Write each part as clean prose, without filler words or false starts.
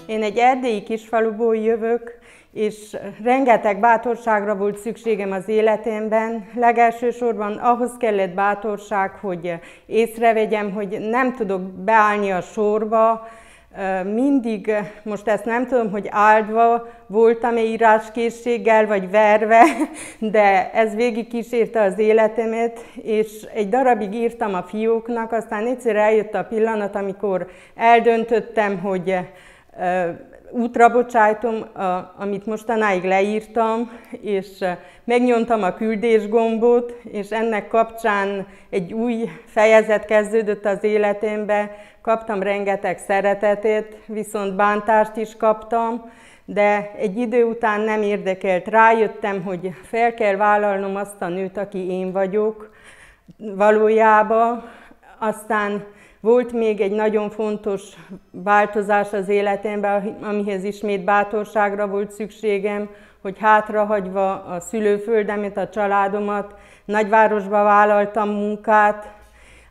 Én egy erdélyi kisfaluból jövök, és rengeteg bátorságra volt szükségem az életemben. Legelsősorban ahhoz kellett bátorság, hogy észrevegyem, hogy nem tudok beállni a sorba. Mindig, most ezt nem tudom, hogy áldva voltam-e íráskészséggel, vagy verve, de ez végigkísérte az életemet, és egy darabig írtam a fióknak, aztán egyszer eljött a pillanat, amikor eldöntöttem, hogy útra bocsájtom, amit mostanáig leírtam, és megnyomtam a küldés gombot, és ennek kapcsán egy új fejezet kezdődött az életembe. Kaptam rengeteg szeretetet, viszont bántást is kaptam, de egy idő után nem érdekelt. Rájöttem, hogy fel kell vállalnom azt a nőt, aki én vagyok valójában. Aztán volt még egy nagyon fontos változás az életemben, amihez ismét bátorságra volt szükségem, hogy hátrahagyva a szülőföldemet, a családomat, nagyvárosba vállaltam munkát.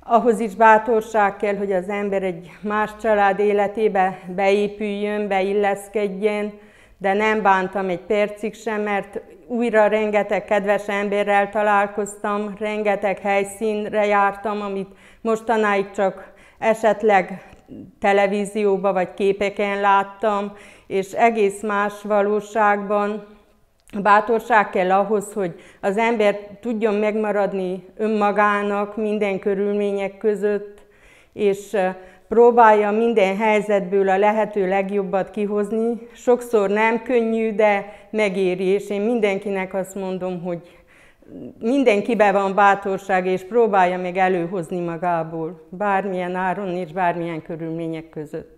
Ahhoz is bátorság kell, hogy az ember egy más család életébe beépüljön, beilleszkedjen, de nem bántam egy percig sem, mert újra rengeteg kedves emberrel találkoztam, rengeteg helyszínre jártam, amit mostanáig csak esetleg televízióban vagy képeken láttam, és egész más valóságban. Bátorság kell ahhoz, hogy az ember tudjon megmaradni önmagának minden körülmények között, és próbálja minden helyzetből a lehető legjobbat kihozni. Sokszor nem könnyű, de megéri, és én mindenkinek azt mondom, hogy mindenkiben van bátorság, és próbálja meg előhozni magából, bármilyen áron és bármilyen körülmények között.